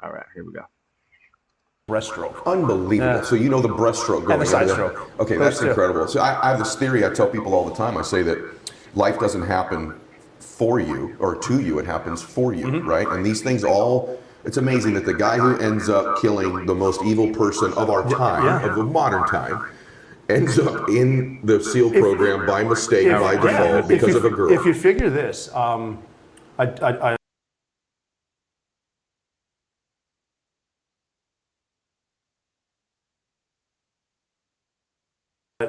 All right, here we go. Breaststroke. Unbelievable. Yeah. So you know the breaststroke going And the side there. stroke. Okay, that's incredible. So I have this theory I tell people all the time. I say that life doesn't happen for you or to you, it happens for you, right? And these things all, it's amazing that the guy who ends up killing the most evil person of our time, of the modern time, ends up in the SEAL program by mistake, by default, because of a girl. If you figure this,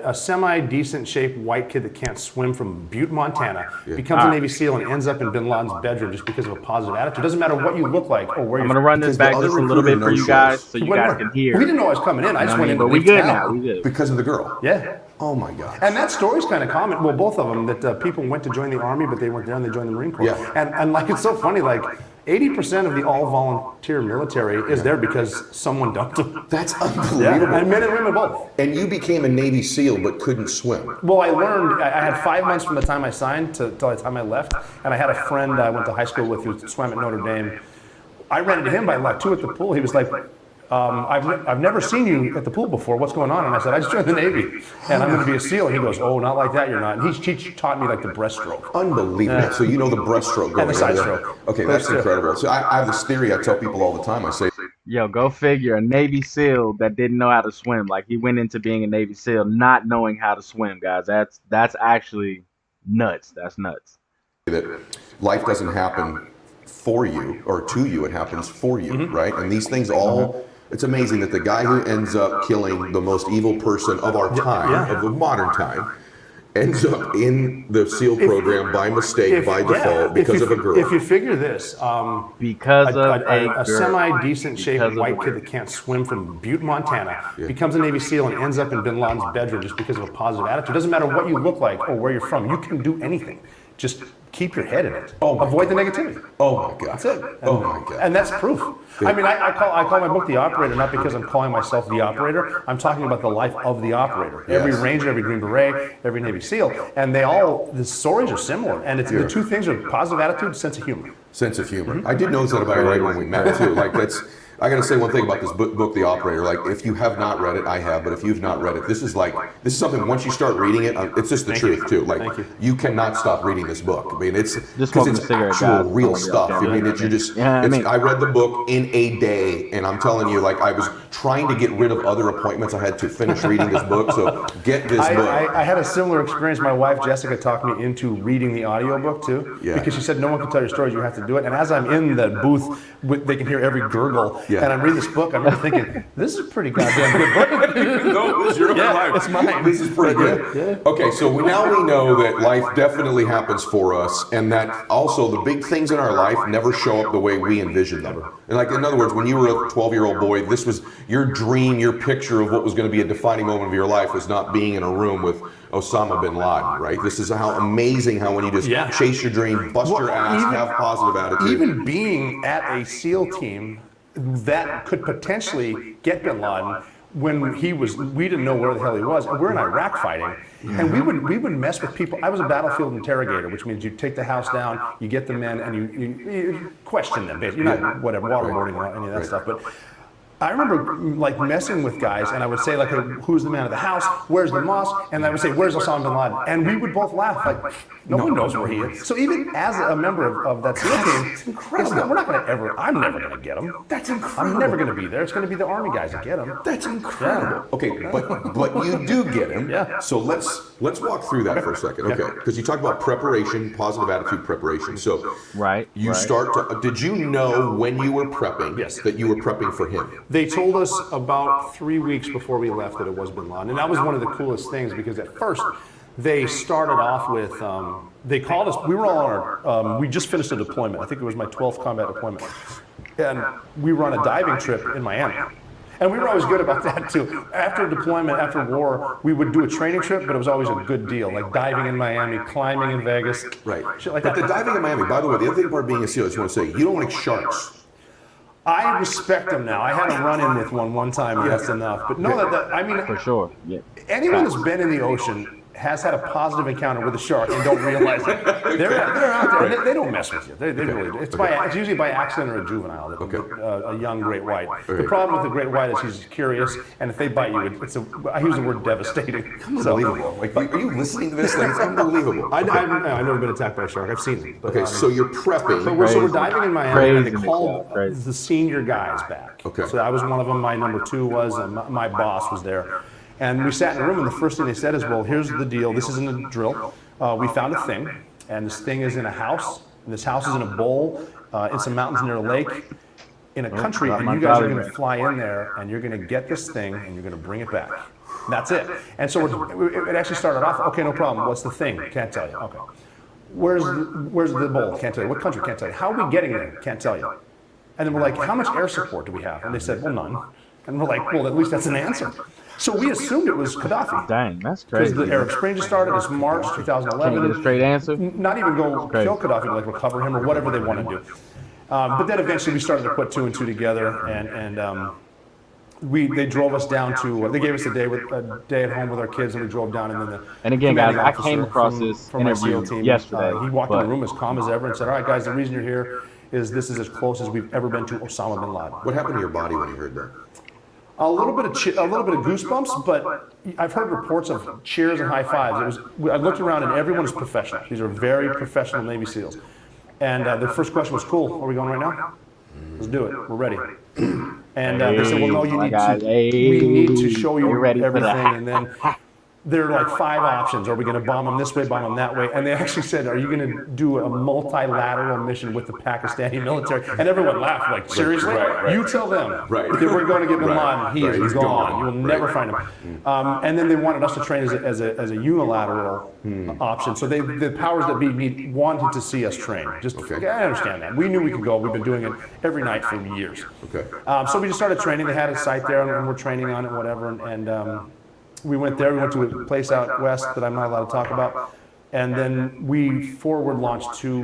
a semi-decent shaped white kid that can't swim from Butte, Montana, becomes a Navy SEAL and ends up in Bin Laden's bedroom just because of a positive attitude. Doesn't matter what you look like or where you're. I'm gonna run this back just a little bit for you guys, so you guys can hear. We didn't know I was coming in. I just went in. But we good now. We good. Because of the girl. Yeah. Oh my God. And that story's kind of common. Well, both of them, that people went to join the Army, but they weren't there and they joined the Marine Corps. Yeah. And like, it's so funny, like 80% of the all-volunteer military is there because someone dumped them. That's unbelievable. And men and women both. And you became a Navy SEAL but couldn't swim. Well, I learned, I had 5 months from the time I signed till the time I left, and I had a friend I went to high school with who swam at Notre Dame. I ran into him by luck too at the pool. He was like, I've never seen you at the pool before. What's going on? And I said, I just joined the Navy, and I'm going to be a SEAL. And he goes, oh, not like that, you're not. And he taught me like the breaststroke. Unbelievable. So you know the breaststroke going And the side there. stroke. Okay, that's incredible. So I have this theory I tell people all the time. I say, Yo, go figure. A Navy SEAL that didn't know how to swim. Like, he went into being a Navy SEAL not knowing how to swim, guys. That's actually nuts. That's nuts. that life doesn't happen for you or to you, it happens for you, right? And these things all, it's amazing that the guy who ends up killing the most evil person of our time, of the modern time, ends up in the SEAL program by mistake, by default, because of a girl. If you figure this, Because of a semi-decent shaped white kid that can't swim from Butte, Montana, becomes a Navy SEAL and ends up in Bin Laden's bedroom just because of a positive attitude. Doesn't matter what you look like or where you're from. You can do anything. Just keep your head in it. Avoid the negativity. Oh my God. That's it. Oh my God. And that's proof. I mean, I call my book The Operator, not because I'm calling myself the operator. I'm talking about the life of the operator. Every Ranger, every Green Beret, every Navy SEAL, and the stories are similar. And it's the two things are positive attitude, sense of humor. Sense of humor. I did notice that about you right when we met too. Like I got to say one thing about this book, The Operator. Like, if you have not read it, I have, but if you've not read it, this is something. Once you start reading it, it's just the truth too. Like, you cannot stop reading this book. I mean, it's because it's actual real stuff. I mean, I read the book in a day, and I'm telling you, like, I was trying to get rid of other appointments. I had to finish reading this book. So get this book. I had a similar experience. My wife Jessica talked me into reading the audiobook too, because she said no one can tell your stories. You have to do it. And as I'm in the booth, they can hear every gurgle. And I'm reading this book, I remember thinking, this is a pretty goddamn good book. No, it's your own life. It's mine. This is pretty good. Okay, so now we know that life definitely happens for us, and that also the big things in our life never show up the way we envision them. And like, in other words, when you were a 12-year-old boy, this was your dream, your picture of what was going to be a defining moment of your life was not being in a room with Osama bin Laden, right? This is how amazing how when you just chase your dream, bust your ass, have positive attitude. Even being at a SEAL team that could potentially get bin Laden when we didn't know where the hell he was, and we're in Iraq fighting, and we would mess with people. I was a battlefield interrogator, which means you take the house down, you get the men, and you question them. Basically, you're not waterboarding or any of that stuff, but I remember like messing with guys, and I would say like, who's the man of the house? Where's the mosque? And I would say, where's Osama bin Laden? And we would both laugh like, no one knows where he is. So even as a member of that SEAL team, it's incredible. We're not going to I'm never going to get him. That's incredible. I'm never going to be there. It's going to be the Army guys that get him. That's incredible. Okay, but you do get him. So let's walk through that for a second. Okay, because you talk about preparation, positive attitude preparation. So you start to. Did you know when you were prepping that you were prepping for him? They told us about 3 weeks before we left that it was bin Laden. And that was one of the coolest things because at first they started off with, they called us, we were all on our, we just finished a deployment. I think it was my 12th combat deployment. And we were on a diving trip in Miami. And we were always good about that too. After deployment, after war, we would do a training trip, but it was always a good deal, like diving in Miami, climbing in Vegas. Right. Shit like but that. the diving in Miami, by the way, the other thing about being a SEAL, I just want to say, you don't like sharks. I respect them now. I had a run-in with one time, and that's enough. But no, I mean, for sure. Anyone that's been in the ocean has had a positive encounter with a shark and don't realize it. They're out there. And they don't mess with you. They really do. It's usually by accident or a juvenile, a young great white. The problem with the great white is he's curious, and if they bite you, I use the word devastating. Unbelievable. Like, are you listening to this? Like, it's unbelievable. I've never been attacked by a shark. I've seen it. But, Okay, so you're prepping. so we're diving in Miami, and they Crazy, called crazy. the senior guys back. Okay. So I was one of them. My number 2 was, and my boss was there. And we sat in a room, and the first thing they said is, well, here's the deal. This isn't a drill. We found a thing, and this thing is in a house. And this house is in a bowl in some mountains near a lake in a country, and you guys are going to fly in there, and you're going to get this thing, and you're going to bring it back. And that's it. And so it actually started off, okay, no problem. What's the thing? Can't tell you. Okay. Where's the bowl? Can't tell you. What country? Can't tell you. How are we getting there? Can't tell you. And then we're like, how much air support do we have? And they said, well, none. And we're like, well, at least that's an answer. So we assumed it was Gaddafi. Dang, that's crazy. Because the Arab Spring just started. It's March 2011. Can't get a straight answer. Not even go kill Gaddafi, like recover him or whatever they want to do. But then eventually we started to put 2 and 2 together, and they drove us down to. They gave us a day at home with our kids, and we drove down. And then And again, guys, commanding I officer came across this from our SEAL interview team, yesterday. he walked in but the room as calm as ever and said, "All right, guys, the reason you're here is this is as close as we've ever been to Osama bin Laden." What happened to your body when you heard that? A little bit of goosebumps, but I've heard reports of cheers and high fives. I looked around and everyone is professional. These are very professional Navy SEALs. And their first question was, "Cool, are we going right now? Let's do it. We're ready." And they said, "Well, no, we need to show you everything." And then there are like 5 options. Are we going to bomb them this way, bomb them that way? And they actually said, "Are you going to do a multilateral mission with the Pakistani military?" And everyone laughed, like, seriously? Right. You tell them that we're going to get bin Laden. He is gone. You will never find him. And then they wanted us to train as a unilateral option. So the powers that be wanted to see us train. I understand that. We knew we could go. We've been doing it every night for years. Okay. So we just started training. They had a site there, and we're training on it, whatever. And we went there. We went to a place out west that I'm not allowed to talk about. And then we forward launched to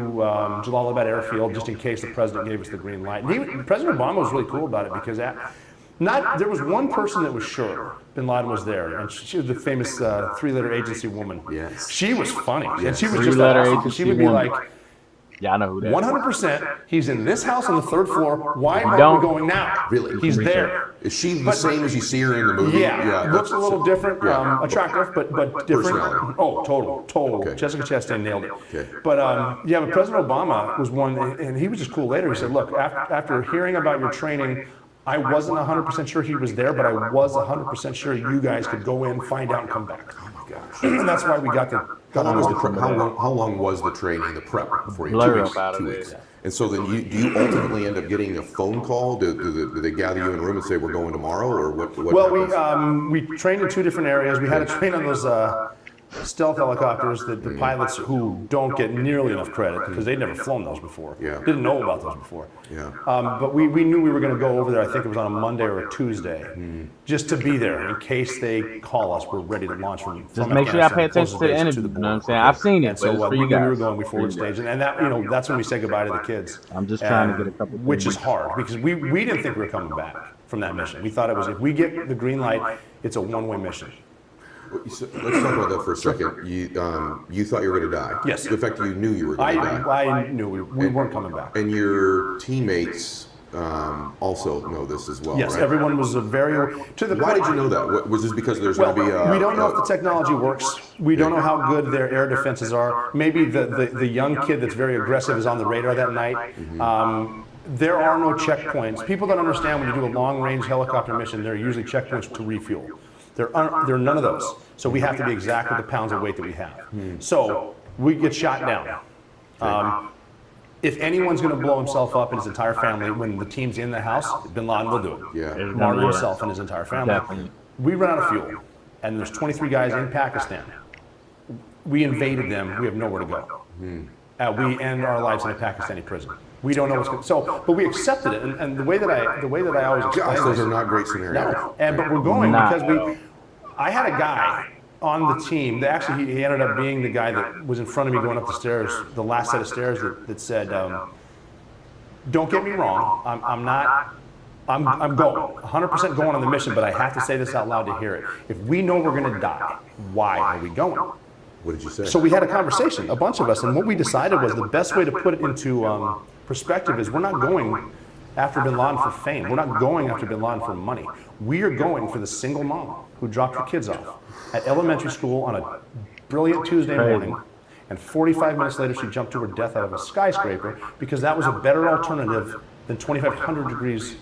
Jalalabad Airfield just in case the president gave us the green light. And President Obama was really cool about it because there was one person that was sure bin Laden was there, and she was the famous 3-letter agency woman. Yes. She was funny, Yes. and she was just 3-letter awesome. agency She would be woman. like, Yeah, I know who that is. 100%, he's in this house on the 3rd floor. Why are don't. we going now? Really? He's there. Is she the same as you see her in the movie? Yeah, looks a little different, yeah. attractive, but different. Personality. Oh, total. Okay. Jessica Chastain nailed it. Okay. But but President Obama was one, and he was just cool later. He said, "Look, after hearing about your training, I wasn't 100% sure he was there, but I was 100% sure you guys could go in, find out, and come back." Oh my gosh! And that's why we got the. How long was the prep? How long was the training, the prep before you? Blur 2 up weeks. out of 2 it. weeks. And so then do you ultimately end up getting a phone call? Do they gather you in a room and say we're going tomorrow, or what? Well, happens? we trained in 2 different areas. We had to train on those stealth helicopters that the pilots who don't get nearly enough credit because they'd never flown those before. Yeah. Didn't know about those before. Yeah. But we knew we were going to go over there. I think it was on a Monday or a Tuesday, just to be there in case they call us. We're ready to launch from. Just make sure y'all pay attention to the interview. You know what I'm saying? I've seen it, And but so it's for we you knew we were guys. going, we forward stage, and that that's when we said goodbye to the kids. I'm just trying to get a couple. Which is hard because we didn't think we were coming back from that mission. We thought it was if we get the green light, it's a one-way mission. So let's talk about that for a second. You thought you were going to die. Yes. The fact that you knew you were going to die. I knew we weren't coming back. And your teammates also know this as well. Yes, right? everyone was to the Why point. did you know that? Was this because there's Well, going to be? we don't know if the technology works. We don't know how good their air defenses are. Maybe the young kid that's very aggressive is on the radar that night. There are no checkpoints. People don't understand when you do a long-range helicopter mission, there are usually checkpoints to refuel. There are none of those. So we have to be exact with the pounds of weight that we have. So we get shot down. If anyone's going to blow himself up and his entire family, when the team's in the house, bin Laden will do it. Yeah. Martyr himself and his entire family. Definitely. We run out of fuel, and there's 23 guys in Pakistan. We invaded them. We have nowhere to go. We end our lives in a Pakistani prison. We don't know what's going. So, but we accepted it, and the way that I always explain Gosh, those this- are not great scenarios. No, but we're going because I had a guy on the team that actually he ended up being the guy that was in front of me going up the stairs, the last set of stairs that said, "Don't get me wrong, I'm going, 100% going on the mission, but I have to say this out loud to hear it. If we know we're going to die, why are we going?" What did you say? So we had a conversation, a bunch of us, and what we decided was the best way to put it into perspective is we're not going after bin Laden for fame. We're not going after bin Laden for money. We are going for the single mom who dropped her kids off at elementary school on a brilliant Tuesday morning, and 45 minutes later she jumped to her death out of a skyscraper because that was a better alternative than 2,500 degrees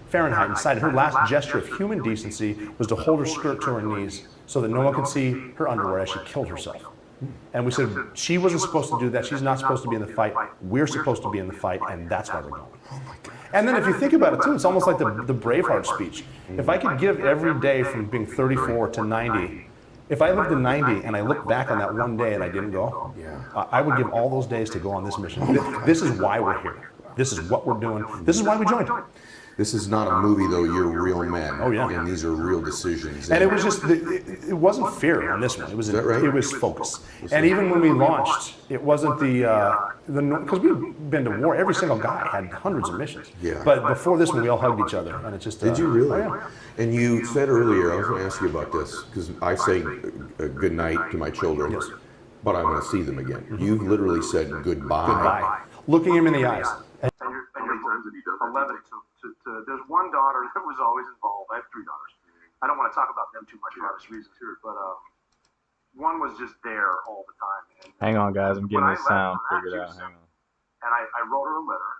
Fahrenheit inside. Her last gesture of human decency was to hold her skirt to her knees so that no one could see her underwear as she killed herself. And we said, she wasn't supposed to do that. She's not supposed to be in the fight. We're supposed to be in the fight, and that's why we're going. Oh my God. And then if you think about it too, it's almost like the Braveheart speech. If I could give every day from being 34 to 90, if I lived to 90 and I look back on that one day and I didn't go, I would give all those days to go on this mission. This is why we're here. This is what we're doing. This is why we joined. This is not a movie, though. You're real men. Oh, yeah. And these are real decisions. And it was just, it wasn't fear on this one. It was, Is that right? It was focus. And even when we launched, it wasn't because we've been to war. Every single guy had hundreds of missions. Yeah. But before this one, we all hugged each other. And it just. Did you really? Oh, yeah. And you said earlier, I was going to ask you about this, because I say good night to my children, Yes. but I'm going to see them again. You've literally said goodbye. Goodbye. Looking him in the eyes. And you're 11 to there's one daughter that was always involved. I have 3 daughters. I don't want to talk about them too much for obvious reasons here, but one was just there all the time. And Hang on, guys. I'm getting when I this left sound for that, figured she out. was Hang on. And I wrote her a letter,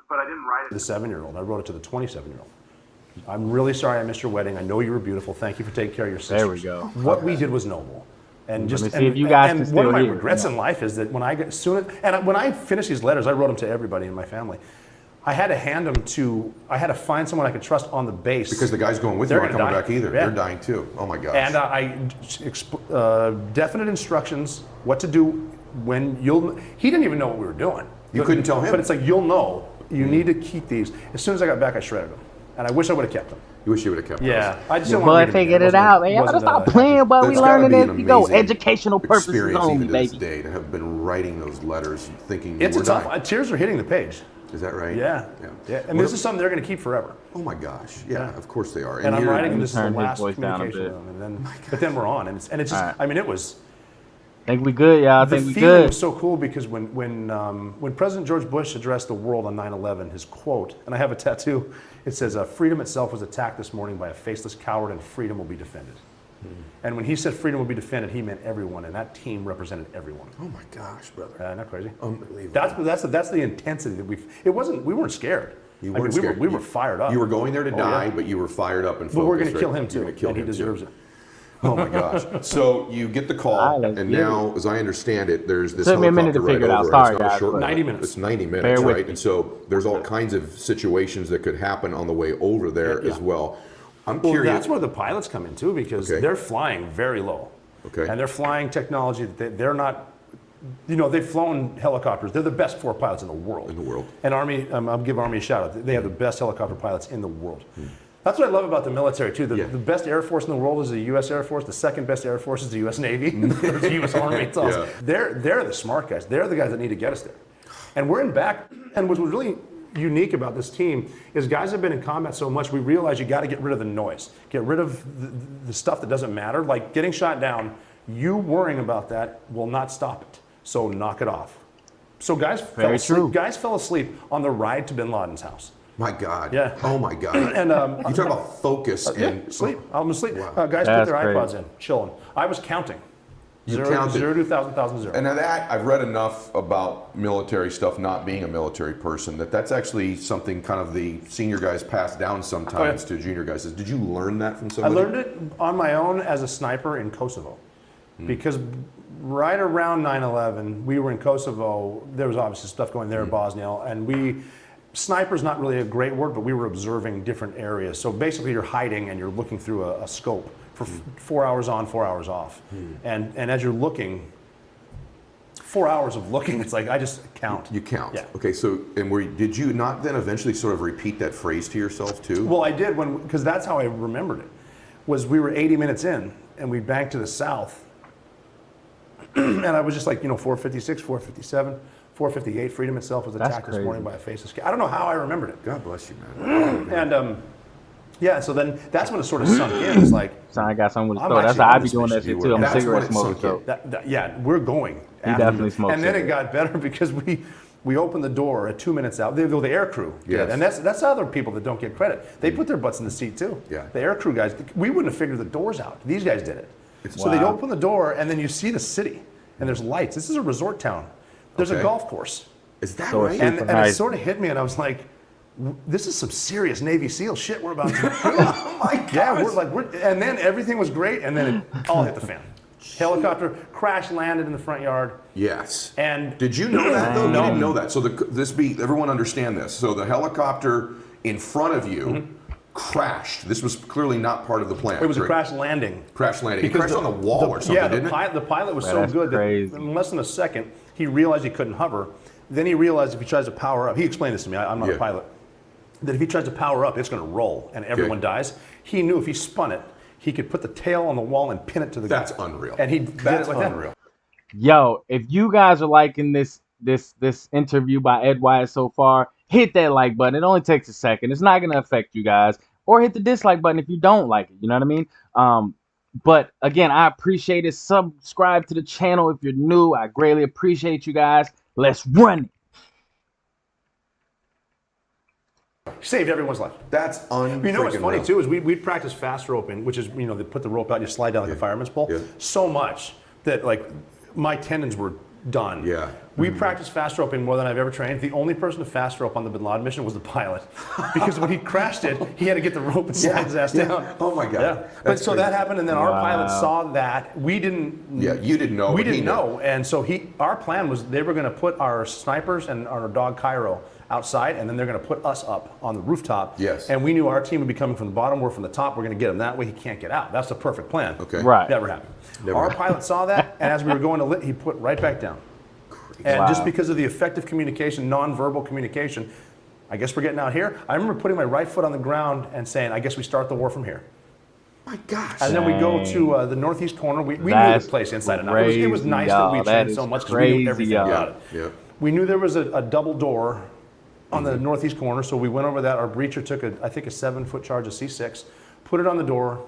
but I didn't write it. The 7-year-old. I wrote it to the 27-year-old. I'm really sorry I missed your wedding. I know you were beautiful. Thank you for taking care of your sisters. There we go. What we did was noble. And just me see if you guys can one of still my hear. regrets in life is that when I get when I finished these letters, I wrote them to everybody in my family. I had to hand them to. I had to find someone I could trust on the base Because the guys going with you They're aren't gonna coming die. back either. Yeah. They're dying too. Oh my gosh. And definite instructions what to do when you'll. He didn't even know what we were doing. You couldn't tell him? But it's like you'll know. You need to keep these. As soon as I got back, I shredded them, and I wish I would have kept them. You wish you would have kept Yeah, those. I just Your don't want boy figured it out, man. Y'all gotta stop playing while we That's gotta learning be an it. You go amazing educational purposes experience only, even to this baby. day, to have been writing those letters and thinking It's we're a tough. dying. Tears are hitting the page. Is that right? Yeah. And this is something they're going to keep forever. Oh my gosh. Yeah, of course they are. And I'm you're- writing this is the turn his last voice down a communication bit. with them, and then, but then we're on, and it's just. All right. I mean, it was. Think we good, y'all. The Think we feeling good. was so cool because when President George Bush addressed the world on 9/11, his quote, and I have a tattoo, it says, "Freedom itself was attacked this morning by a faceless coward, and freedom will be defended." And when he said freedom will be defended, he meant everyone, and that team represented everyone. Oh my gosh, brother. Not crazy. Unbelievable. That's the intensity that we weren't scared. You I mean, weren't scared. We were fired up. You were going there to Oh, die, yeah. but you were fired up and focused. But we're going to right? kill him too, You're gonna kill and he him, too. deserves it. Oh my gosh. So you get the call, All right, let's and get now, as I understand it, there's this Took me a minute to helicopter figure it ride out. over. Sorry, It's not a guys, short but- one. 90 minutes. It's 90 minutes, Bear with right? me. And so there's all kinds of situations that could happen on the way over there as well. I'm Well, curious. that's where the pilots come in too, because Okay. they're flying very low. Okay. And they're flying technology that they're not, they've flown helicopters. They're the best 4 pilots in the world. In the world. And Army, I'll give Army a shout out. They have the best helicopter pilots in the world. That's what I love about the military too. The best Air Force in the world is the U.S. Air Force. The second best Air Force is the U.S. Navy. The U.S. Army. It's awesome. Yeah. They're the smart guys. They're the guys that need to get us there. And we're in back. And what's really unique about this team is guys have been in combat so much, we realize you got to get rid of the noise. Get rid of the stuff that doesn't matter. Like getting shot down, you worrying about that will not stop it. So knock it off. So guys fell asleep. true. Guys fell asleep on the ride to bin Laden's house. My God. Yeah. Oh my God. And you talk about focus and sleep. I'm asleep. Wow. Guys That's put their crazy. iPods in, chilling. I was counting. You Zero, counted. 0 to 1,000, 1,000 to 0. And now that I've read enough about military stuff, not being a military person, that's actually something kind of the senior guys pass down sometimes to junior guys. Did you learn that from I somebody? learned it on my own as a sniper in Kosovo. Because right around 9/11, we were in Kosovo. There was obviously stuff going there in Bosnia. And sniper's not really a great word, but we were observing different areas. So basically you're hiding and you're looking through a scope for 4 hours on, 4 hours off. And as you're looking, 4 hours of looking, it's like I just count. You count. Yeah. Okay, so did you not then eventually sort of repeat that phrase to yourself too? Well, I did because that's how I remembered it. Was we were 80 minutes in and we banked to the south, and I was just like 456, 457, 458. Freedom itself was That's attacked this crazy. morning by a faceless. I don't know how I remembered it. God bless you, man. And Yeah, so then that's when it sort of sunk in. It's like, So I got something with the I'm store. That's actually how I on be this doing that mission. shit too. I'm a That's when cigarette it smoker. sunk in. So yeah, we're going. He after definitely them. smokes And then it cigarettes. got better because we opened the door at 2 minutes out. The air crew did. Yes. And that's other people that don't get credit. They put their butts in the seat too. Yeah. The air crew guys, we wouldn't have figured the doors out. These guys did it. So they open the door and then you see the city and there's lights. This is a resort town. There's a Okay. golf course. Is that So right? it's And it nice. sort of hit me and I was like, this is some serious Navy SEAL shit we're about to do. Oh my God. Yeah, and then everything was great and then it all hit the fan. Helicopter crash landed in the front yard. Yes. And did you know that though? No. You didn't know that. So everyone understand this. So the helicopter in front of you crashed. This was clearly not part of the plan. It was a correct? crash landing. Crash landing. It Because crashed on the wall or something, yeah, didn't it? the pilot was Man, so that's good crazy. that in less than a second, he realized he couldn't hover. Then he realized if he tries to power up, he explained this to me, I'm not Yeah. a pilot, that if he tries to power up, it's going to roll and everyone dies. He knew if he spun it, he could put the tail on the wall and pin it to the That's ground. unreal. And he did That's it like unreal. Yo, if you guys are liking this interview by Ed Wyatt so far, hit that like button. It only takes a second. It's not gonna affect you guys. Or hit the dislike button if you don't like it. You know what I mean? But again, I appreciate it. Subscribe to the channel if you're new. I greatly appreciate you guys. Let's run it. Saved everyone's life. That's unreal. You know what's funny too is we'd practice fast roping, which is they put the rope out, you slide down like a fireman's pole, so much that like my tendons were done. Yeah. We practiced fast roping more than I've ever trained. The only person to fast rope on the Bin Laden mission was the pilot, because when he crashed it, he had to get the rope and slide his ass down. Oh my God. Yeah. But That's so crazy. that happened, and then our pilot saw that. We didn't. Yeah, you didn't know. We but he didn't knew. know, and so our plan was they were going to put our snipers and our dog Cairo outside, and then they're going to put us up on the rooftop. Yes. And we knew our team would be coming from the bottom, we're from the top, we're going to get him. That way he can't get out. That's the perfect plan. Okay. Right. Never happened. Never Our happened. pilot saw that, and as we were going to lit, he put right back down. And just because of the effective communication, nonverbal communication, I guess we're getting out here. I remember putting my right foot on the ground and saying, I guess we start the war from here. My gosh. And then we go to the northeast corner. We knew That's the place inside and out. It was crazy, nice y'all. that we That trained is so much because we knew crazy, everything y'all. about it. Yeah. We knew there was a double door on the northeast corner, so we went over that. Our breacher took I think a 7-foot charge of C6, put it on the door,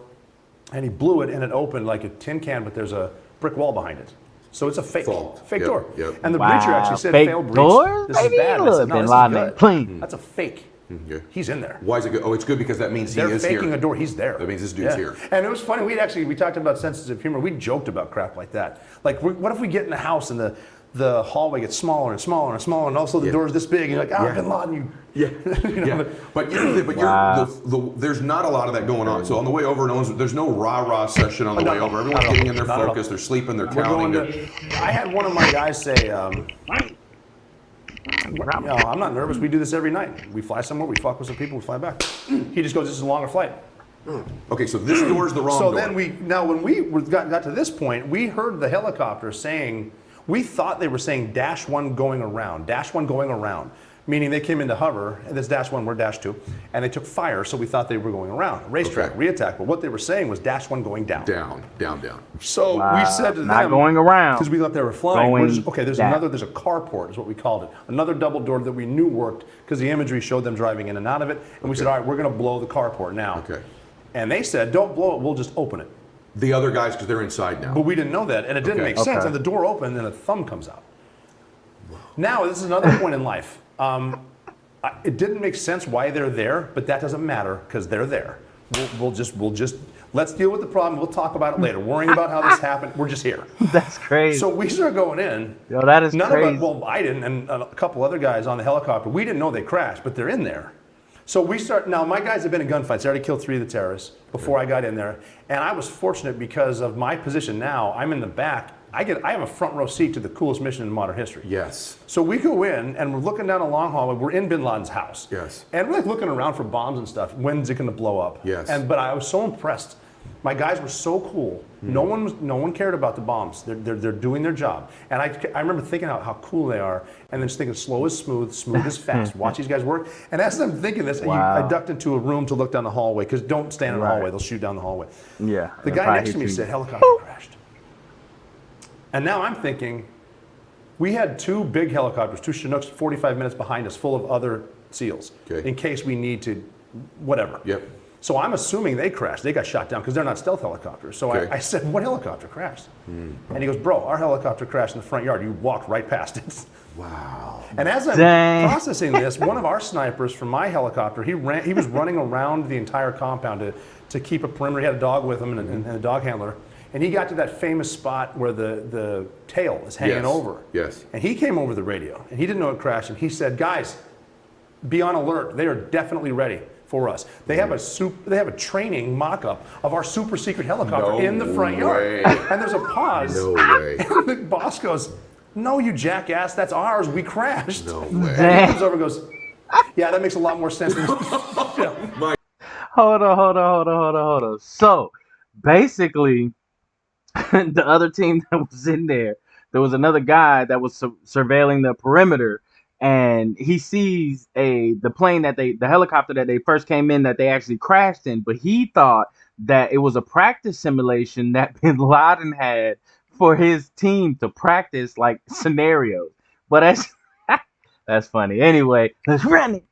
and he blew it, and it opened like a tin can, but there's a brick wall behind it. So it's a fake Yep, door. yep. And the Wow. breacher actually said Fake failed breach. doors, This is baby? bad. And I Look, said, no, Bin this is Laden good. ain't clean. That's a fake. Yeah. He's in there. Why is it good? Oh, it's good because that means They're he is faking here. a door. He's there. That means this dude's here. And it was funny. We talked about sensitive humor. We joked about crap like that. Like, what if we get in the house and the hallway gets smaller and smaller and smaller, and also the door's this big, and you're like, Bin Laden, Yeah. you know, But Wow. there's not a lot of that going on. So on the way over, there's no rah-rah session on the way over. Everyone's getting in their Not at all. focus. They're sleeping. They're We're counting. going to, I had one of my guys say, no, I'm not nervous. We do this every night. We fly somewhere, we fuck with some people, we fly back. He just goes, this is a longer flight. Okay, so this door's the wrong So door. then when we got to this point, we heard the helicopter saying, we thought they were saying -1 going around, -1 going around, meaning they came into hover, and this -1, we're -2, and they took fire, so we thought they were going around, racetrack, Okay. reattack, but what they were saying was -1 going down. down. So we said to them, Not going around. because we thought they were flying. Going There's down. there's a carport is what we called it, another double door that we knew worked because the imagery showed them driving in and out of it, and we said, all right, we're going to blow the carport now. Okay. And they said, don't blow it, we'll just open it. The other guys, because they're inside now. But we didn't know that, and it didn't Okay. make sense. Okay. And the door opened, and a thumb comes out. Now, this is another point in life. It didn't make sense why they're there, but that doesn't matter because they're there. We'll just let's deal with the problem. We'll talk about it later. Worrying about how this happened, we're just here. That's crazy. So we start going in. Yo, that is None crazy. of us, well, I didn't, and a couple other guys on the helicopter. We didn't know they crashed, but they're in there. So we start, now my guys have been in gunfights. They already killed 3 of the terrorists before I got in there. And I was fortunate because of my position now. I'm in the back. I have a front row seat to the coolest mission in modern history. Yes. So we go in and we're looking down a long hallway. We're in Bin Laden's house. Yes. And we're like looking around for bombs and stuff. When's it going to blow up? Yes. But I was so impressed. My guys were so cool. No one cared about the bombs. They're doing their job. And I remember thinking how cool they are, and then just thinking slow is smooth is fast. Watch these guys work. And as I'm thinking this, Wow. I ducked into a room to look down the hallway because don't stand in the Right. hallway. They'll shoot down the hallway. Yeah. The they'll guy probably next to me hit you. said helicopter crashed. And now I'm thinking, we had 2 big helicopters, 2 Chinooks, 45 minutes behind us, full of other SEALs, Okay. in case we need to, whatever. Yep. So I'm assuming they crashed. They got shot down because they're not stealth helicopters. So Okay. I said, what helicopter crashed? And he goes, bro, our helicopter crashed in the front yard. You walked right past it. Wow. And as I'm Dang. processing this, one of our snipers from my helicopter, he was running around the entire compound to keep a perimeter. He had a dog with him and a dog handler. And he got to that famous spot where the tail is hanging Yes. over. Yes. And he came over the radio, and he didn't know it crashed. And he said, guys, be on alert. They are definitely ready for us. They have a training mock-up of our super secret helicopter No in the front yard. way. And there's a pause. No way. And the boss goes, no, you jackass, that's ours. We crashed. No And way. he comes over and goes, yeah, that makes a lot more sense than yeah. Hold on. So basically, the other team that was in there was another guy that was surveilling the perimeter, and he sees the helicopter that they first came in that they actually crashed in, but he thought that it was a practice simulation that Bin Laden had for his team to practice like scenarios. But that's funny. Anyway, let's run it.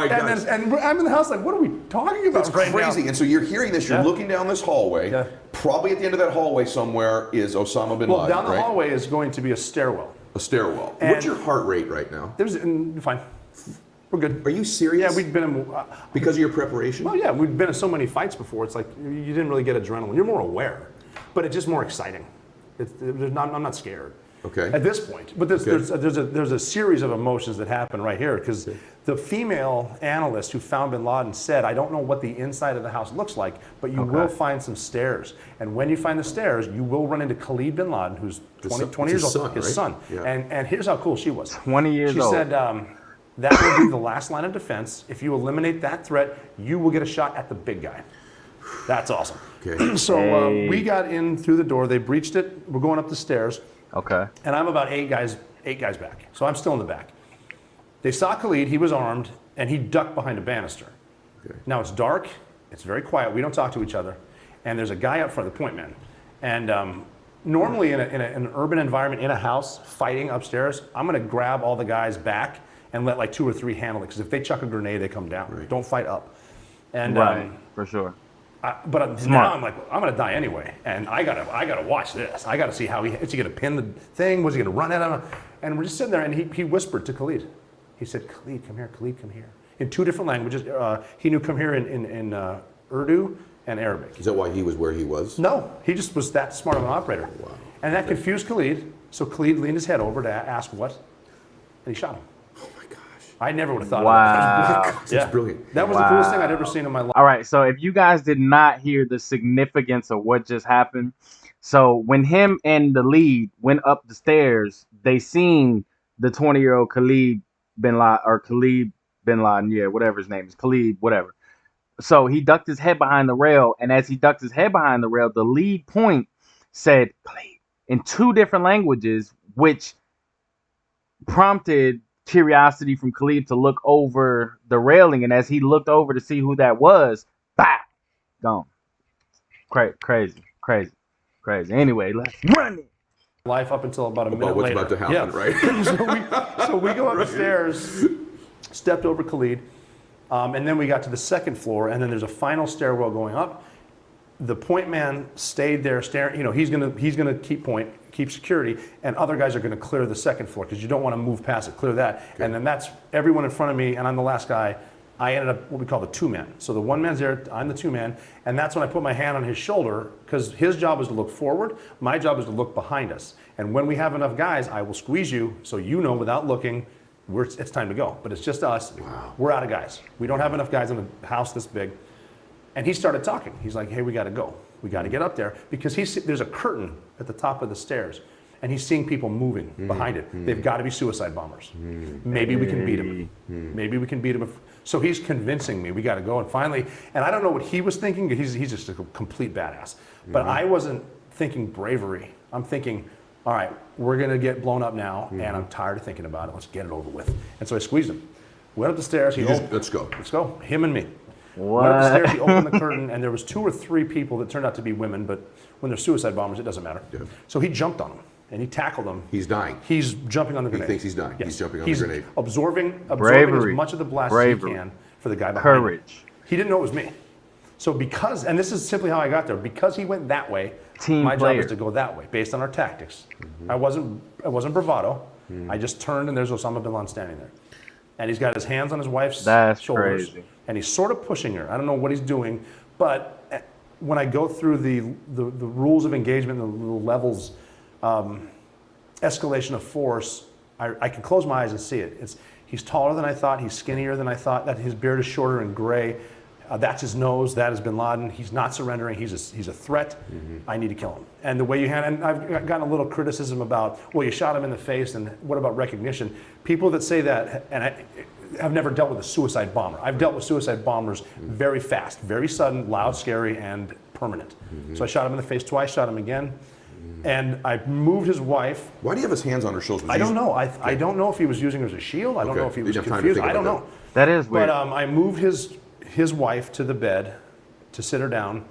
My God. And I'm in the house like, what are we talking about It's right crazy. now? And so you're hearing this, you're Yeah. looking down this hallway. Yeah. Probably at the end of that hallway somewhere is Osama bin Well, Laden, down the right? hallway is going to be a stairwell. A stairwell. And- What's your heart rate right now? Fine. We're good. Are you serious? Yeah, we'd been in. Because of your preparation? Well, yeah, we'd been in so many fights before. It's like you didn't really get adrenaline. You're more aware, but it's just more exciting. I'm not scared. Okay. At this point, but there's a series of emotions that happen right here because the female analyst who found Bin Laden said, "I don't know what the inside of the house looks like, but you will find some stairs. And when you find the stairs, you will run into Khalid Bin Laden, who's 20 years old, his son. Yeah. And here's how cool she was. 20 years old. She said, that will be the last line of defense. If you eliminate that threat, you will get a shot at the big guy. That's awesome. Okay. So we got in through the door. They breached it. We're going up the stairs. Okay. And I'm about eight guys back. So I'm still in the back. They saw Khalid. He was armed, and he ducked behind a banister. Okay. Now it's dark. It's very quiet. We don't talk to each other. And there's a guy up front, the point man. And normally in an urban environment, in a house, fighting upstairs, I'm going to grab all the guys back and let like 2 or 3 handle it. Because if they chuck a grenade, they come down. Right. Don't fight up. And Right. For sure. but now I'm like, I'm gonna die anyway, and I gotta watch this. I gotta see how is he gonna pin the thing? Was he gonna run at him? And we're just sitting there, and he whispered to Khalid. He said, "Khalid, come here. Khalid, come here." In 2 different languages. He knew "come here" in Urdu and Arabic. Is that why he was where he was? No, he just was that smart of an operator. Wow. And that confused Khalid. So Khalid leaned his head over to ask what, and he shot him. Oh my gosh. I never would have thought Wow. of that. That's brilliant. That was the coolest thing I'd ever seen in my life. All right, so if you guys did not hear the significance of what just happened, so when him and the lead went up the stairs, they seen the 20-year-old Khalid Bin Laden, yeah, whatever his name is, Khalid, whatever. So he ducked his head behind the rail, and as he ducked his head behind the rail, the lead point said Khalid in 2 different languages, which prompted curiosity from Khalid to look over the railing, and as he looked over to see who that was, bah, gone. Crazy. Anyway, let's run it. Life up until about a minute About what's later. about to happen, right? So we go up the stairs, stepped over Khalid, and then we got to the 2nd floor, and then there's a final stairwell going up. The point man stayed there staring. He's gonna keep security, and other guys are gonna clear the 2nd floor because you don't want to move past it. Clear that, and then that's everyone in front of me, and I'm the last guy. I ended up what we call the 2-man. So the 1 man's there, I'm the 2-man, and that's when I put my hand on his shoulder because his job is to look forward, my job is to look behind us. And when we have enough guys, I will squeeze you so you know without looking, it's time to go. But it's just us. Wow. We're out of guys. We don't have enough guys in a house this big. And he started talking. He's like, "Hey, we got to go. We got to get up there because there's a curtain at the top of the stairs." And he's seeing people moving behind it. They've got to be suicide bombers. Maybe we can beat them. Maybe we can beat them. So he's convincing me we got to go. And finally, and I don't know what he was thinking. He's just a complete badass. But I wasn't thinking bravery. I'm thinking, all right, we're going to get blown up now, and I'm tired of thinking about it. Let's get it over with. And so I squeezed him. Went up the stairs. Let's go. Let's go. Him and me. What? Went up the stairs, he opened the curtain, and there was 2 or 3 people that turned out to be women, but when they're suicide bombers, it doesn't matter. Yeah. So he jumped on them, and he tackled them. He's dying. He's jumping on the grenade. He thinks he's dying. Yes. He's jumping on the grenade. Absorbing Bravery. as much of the blast as Bravery. he can for the guy behind him. Courage. He didn't know it was me. So because, and this is simply how I got there, because he went that way, Team my player. job is to go that way based on our tactics. I wasn't bravado. I just turned and there's Osama bin Laden standing there. And he's got his hands on his wife's That's shoulders. crazy. And he's sort of pushing her. I don't know what he's doing, but when I go through the rules of engagement, the levels, escalation of force, I can close my eyes and see it. He's taller than I thought. He's skinnier than I thought. That his beard is shorter and gray. That's his nose. That is bin Laden. He's not surrendering. He's a threat. I need to kill him. And the way you handle, and I've gotten a little criticism about, well, you shot him in the face, and what about recognition? People that say that, and I've never dealt with a suicide bomber. I've dealt with suicide bombers very fast, very sudden, loud, scary, and permanent. So I shot him in the face twice, shot him again. And I moved his wife. Why do you have his hands on her shoulders? I don't know. I don't know if he was using her as a shield. I don't know if he was confused. I don't know. That is weird. But I moved his wife to the bed to sit her down.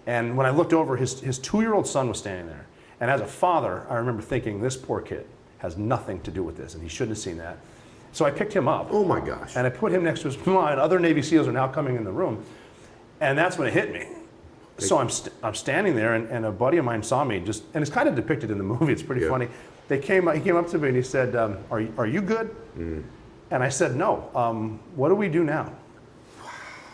And when I looked over, his 2-year-old son was standing there. And as a father, I remember thinking, this poor kid has nothing to do with this, and he shouldn't have seen that. So I picked him up. Oh my gosh. And I put him next to his mom, and other Navy SEALs are now coming in the room. And that's when it hit me. So I'm standing there, and a buddy of mine saw me, and it's kind of depicted in the movie. It's pretty funny. He came up to me and he said, "Are you good?" And I said, "No. What do we do now?"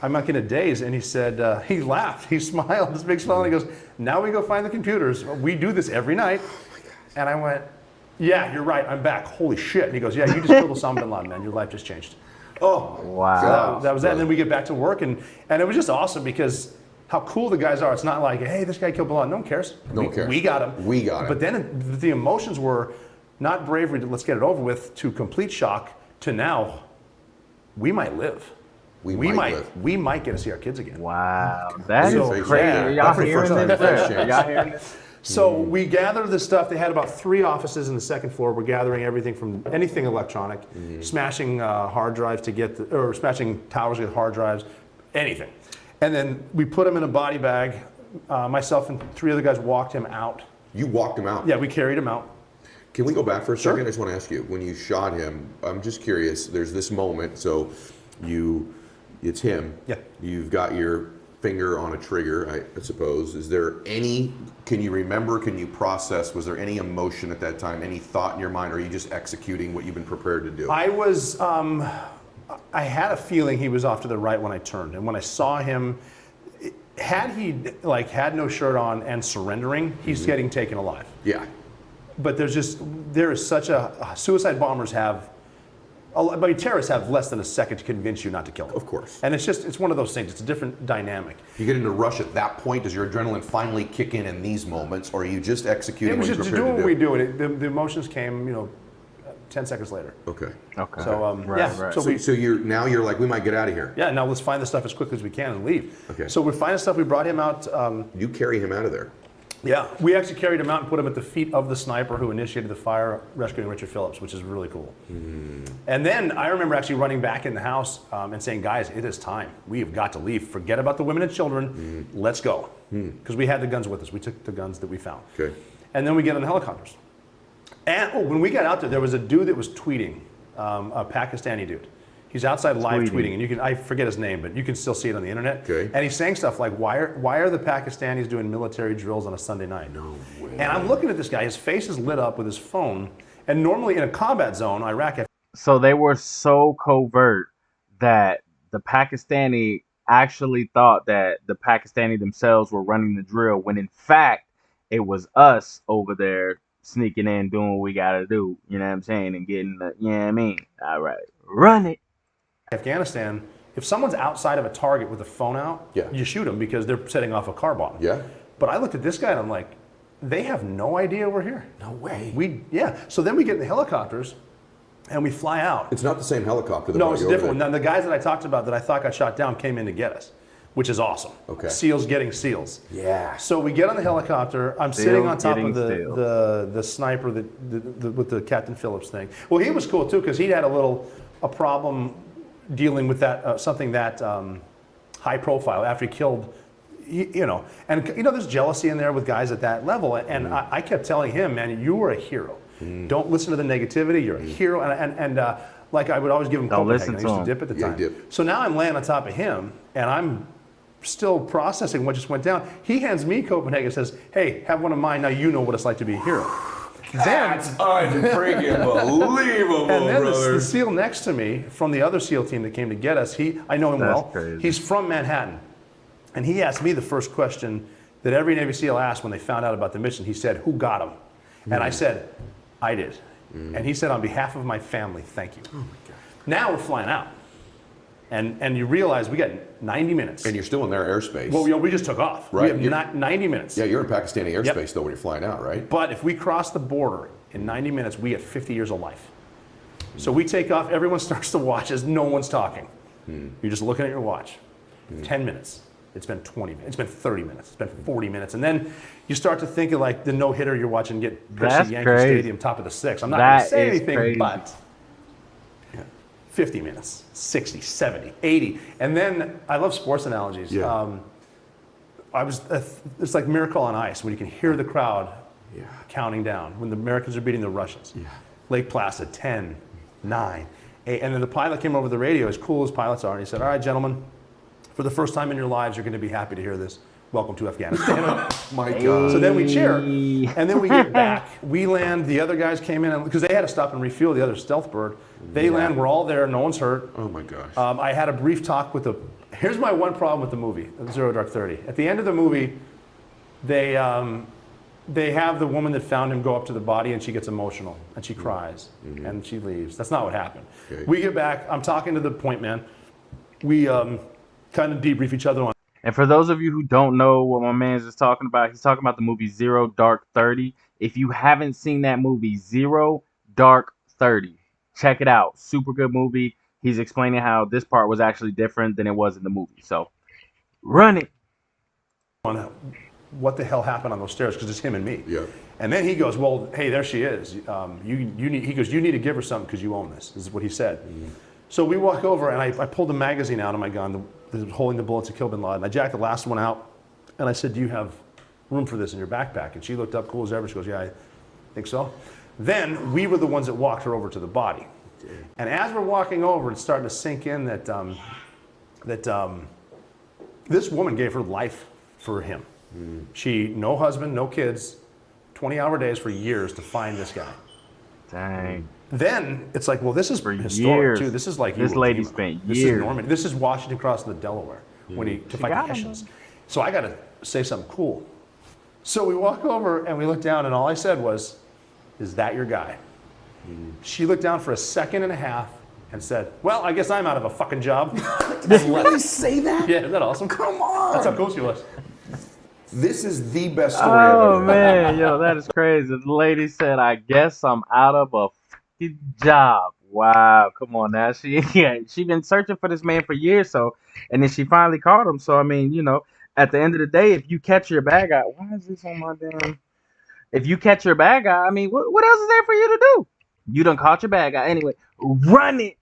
I'm like in a daze, and he said, he laughed, he smiled, this big smile, and he goes, "Now we go find the computers. We do this every night." And I went, "Yeah, you're right. I'm back. Holy shit!" And he goes, "Yeah, you just killed Osama bin Laden, man. Your life just changed." Oh, wow. So that was that. And then we get back to work, and it was just awesome because how cool the guys are. It's not like, hey, this guy killed bin Laden. No one cares. No one cares. We got him. We got him. But then the emotions were not bravery to let's get it over with, to complete shock, to now we might live. We might get to see our kids again. Wow. That So, is crazy. yeah. Y'all That's the hearing first time this? I've had a chance. Y'all hearing this? So we gathered the stuff. They had about 3 offices in the second floor. We're gathering everything from anything electronic, smashing hard drives or smashing towers with hard drives, anything. And then we put him in a body bag. Myself and 3 other guys walked him out. You walked him out? Yeah, we carried him out. Can we go back for a Sure. second? I just want to ask you, when you shot him, I'm just curious, there's this moment, so it's him. Yeah. You've got your finger on a trigger, I suppose. Is there can you remember, can you process, was there any emotion at that time, any thought in your mind, or are you just executing what you've been prepared to do? I was, I had a feeling he was off to the right when I turned. And when I saw him, had he had no shirt on and surrendering, he's getting taken alive. Yeah. But there is such suicide bombers have, terrorists have less than a second to convince you not to kill them. Of course. And it's one of those things. It's a different dynamic. You get into a rush at that point, does your adrenaline finally kick in these moments, or are you just executing It was what you're just prepared doing to what do? we do. The emotions came, 10 seconds later. Okay. Okay. So, Right. So you're like, we might get out of here. Yeah, now let's find the stuff as quickly as we can and leave. Okay. So we're finding stuff. We brought him out. You carry him out of there. Yeah, we actually carried him out and put him at the feet of the sniper who initiated the fire, rescuing Richard Phillips, which is really cool. And then I remember actually running back in the house and saying, guys, it is time. We have got to leave. Forget about the women and children. Let's go. Because we had the guns with us. We took the guns that we found. Okay. And then we get on the helicopters. And when we got out there was a dude that was tweeting, a Pakistani dude. He's outside live tweeting, and I forget his name, but you can still see it on the internet. Okay. And he's saying stuff like, why are the Pakistanis doing military drills on a Sunday night? No way. And I'm looking at this guy, his face is lit up with his phone, and normally in a combat zone, Iraq, So they were so covert that the Pakistani actually thought that the Pakistani themselves were running the drill, when in fact it was us over there sneaking in, doing what we gotta do, you know what I'm saying, and getting the, you know what I mean? All right, run it. Afghanistan, if someone's outside of a target with a phone out, Yeah. you shoot them because they're setting off a car bomb. Yeah. But I looked at this guy and I'm like, they have no idea we're here. No way. So then we get in the helicopters and we fly out. It's not the same helicopter. That No, brought it's a you over different one. there. Now, the guys that I talked about that I thought got shot down came in to get us, which is awesome. Okay. SEALs getting SEALs. Yeah. So we get on the helicopter. I'm sitting on top of getting the sniper with the Captain Phillips thing. Well, he was cool too because he had a problem dealing with that something that high profile after he killed. There's jealousy in there with guys at that level, and I kept telling him, man, you were a hero. Don't listen to the negativity. You're a hero, and like I would always give him Don't Copenhagen. listen I to used to him. dip at the Yeah, time. dip. So now I'm laying on top of him, and I'm still processing what just went down. He hands me Copenhagen and says, hey, have one of mine. Now you know what it's like to be a hero. That's unfreaking believable, and then brother. the SEAL next to me from the other SEAL team that came to get us, I know him well. Crazy. He's from Manhattan. And he asked me the first question that every Navy SEAL asked when they found out about the mission. He said, who got him? And I said, I did. And he said, on behalf of my family, thank you. Oh my God. Now we're flying out. And you realize we got 90 minutes. And you're still in their airspace. Well, we just took off. Right. We have 90 minutes. Yeah, you're in Pakistani airspace though when you're flying out, right? But if we cross the border in 90 minutes, we get 50 years of life. So we take off, everyone starts to watch as no one's talking. You're just looking at your watch. 10 minutes. It's been 20 minutes. It's been 30 minutes. It's been 40 minutes. And then you start to think of like the no-hitter you're watching get pushed to Yankee Stadium, top of the sixth. I'm not going to say anything, but 50 minutes, 60, 70, 80. And then I love sports analogies. Yeah. It's like Miracle on Ice when you can hear the crowd counting down when the Americans are beating the Russians. Yeah. Lake Placid, 10, 9, 8. And then the pilot came over the radio, as cool as pilots are, and he said, all right, gentlemen, for the first time in your lives, you're going to be happy to hear this. Welcome to Afghanistan. My God. So then we cheer, and then we get back. We land. The other guys came in because they had to stop and refuel the other stealth bird. They land. We're all there. No one's hurt. Oh my gosh. I had a brief talk with the. Here's my one problem with the movie, Zero Dark 30. At the end of the movie, they have the woman that found him go up to the body, and she gets emotional and she cries and she leaves. That's not what happened. Okay. We get back. I'm talking to the point man. We kind of debrief each other on. And for those of you who don't know what my man's is talking about, he's talking about the movie Zero Dark 30. If you haven't seen that movie, Zero Dark 30, check it out. Super good movie. He's explaining how this part was actually different than it was in the movie. So, run it. On what the hell happened on those stairs, because it's him and me. Yeah. And then he goes, well, hey, there she is. He goes, you need to give her something because you own this. This is what he said. So we walk over, and I pulled the magazine out of my gun, holding the bullets to kill bin Laden. I jacked the last one out, and I said, do you have room for this in your backpack? And she looked up cool as ever. She goes, yeah, I think so. Then we were the ones that walked her over to the body. And as we're walking over, it's starting to sink in that this woman gave her life for him. She, no husband, no kids, 20-hour days for years to find this guy. Dang. Then it's like, well, this is For historic years. too. This is like This Iwo lady Jima. spent This years. is Normandy. This is Washington crossing the Delaware to fight the Hessians. So I got to say something cool. So we walk over and we look down, and all I said was, "Is that your guy?" She looked down for a second and a half and said, "Well, I guess I'm out of a fucking job." Did you really say that? Yeah, isn't that awesome? Come on. That's how cool she was. This is the best story I've Oh, ever heard. man. Yo, that is crazy. The lady said, I guess I'm out of a fucking job. Wow. Come on now. She been searching for this man for years. So, and then she finally caught him. So, I mean, you know, at the end of the day, if you catch your bad guy, why is this on my damn? If you catch your bad guy, I mean, what else is there for you to do? You done caught your bad guy. Anyway, run it.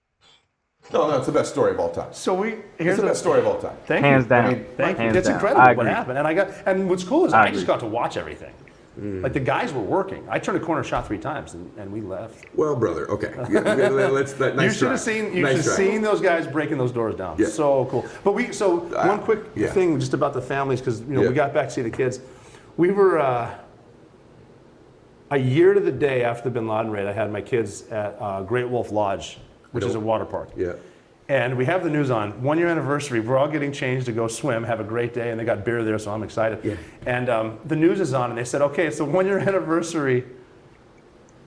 No, it's the best story of all time. So It's here's the best story of all time. Thank Hands you. down. I mean, Thank you. Hands It's down. incredible I what agree. happened. And what's cool is I I just agree. got to watch everything. Like the guys were working. I turned a corner, shot 3 times, and we left. Well, brother, okay. Nice You should try. have seen. You Nice should have try. seen those guys breaking those doors down. Yeah. So cool. But one quick yeah. thing just about the families, because Yeah. we got back to see the kids. We were a year to the day after the Bin Laden raid. I had my kids at Great Wolf Lodge, which is a water park. Yeah. And we have the news on 1-year anniversary. We're all getting changed to go swim, have a great day, and they got beer there, so I'm excited. Yeah. And the news is on, and they said, okay, it's the 1-year anniversary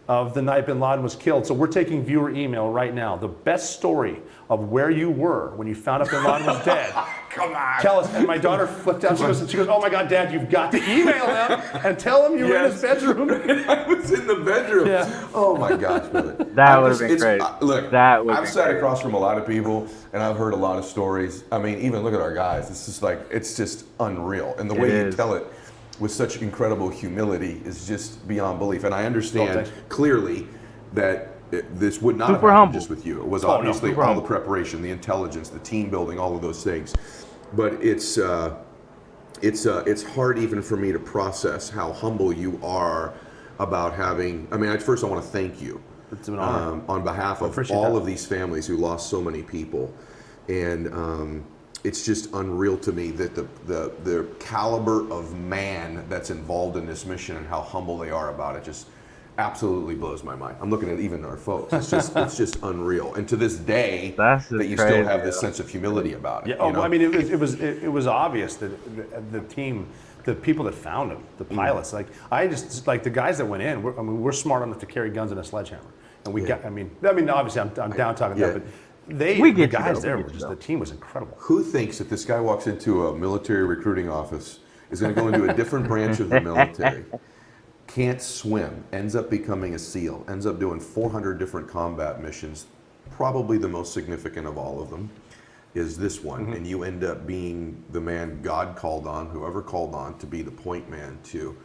of the night Bin Laden was killed. So we're taking viewer email right now. The best story of where you were when you found out Bin Laden was dead. Come on. Tell us. And my daughter flipped out. She goes, oh my God, Dad, you've got to email them and tell them you were in his bedroom. I was in the bedroom. Yeah. Oh my gosh, brother. That would have been it's- crazy. Look, That would've I've been sat crazy. across from a lot of people, and I've heard a lot of stories. I mean, even look at our guys. It's just like, it's just unreal. And the way you is. tell it with such incredible humility is just beyond belief. And I Oh, understand thanks. clearly that this would not Super have happened humble. just with you. It was Oh, no, obviously super all humble. the preparation, the intelligence, the team building, all of those things. But it's hard even for me to process how humble you are about having. I mean, first I want to thank you It's an honor. on behalf of appreciate all that. of these families who lost so many people, and it's just unreal to me that the caliber of man that's involved in this mission and how humble they are about it just absolutely blows my mind. I'm looking at even our folks. It's just unreal. And to this day, That's that you crazy, still have this sense of humility about it. Yeah. Oh, I mean, it was obvious that the team, the people that found him, the pilots, like the guys that went in. We're smart enough to carry guns and a sledgehammer, and we got. I mean, obviously, I'm down talking that, but the guys there were just, the team was incredible. Who thinks that this guy walks into a military recruiting office, is going to go into a different branch of the military, can't swim, ends up becoming a SEAL, ends up doing 400 different combat missions, probably the most significant of all of them is this one, and you end up being the man God called on, whoever called on, to be the point man to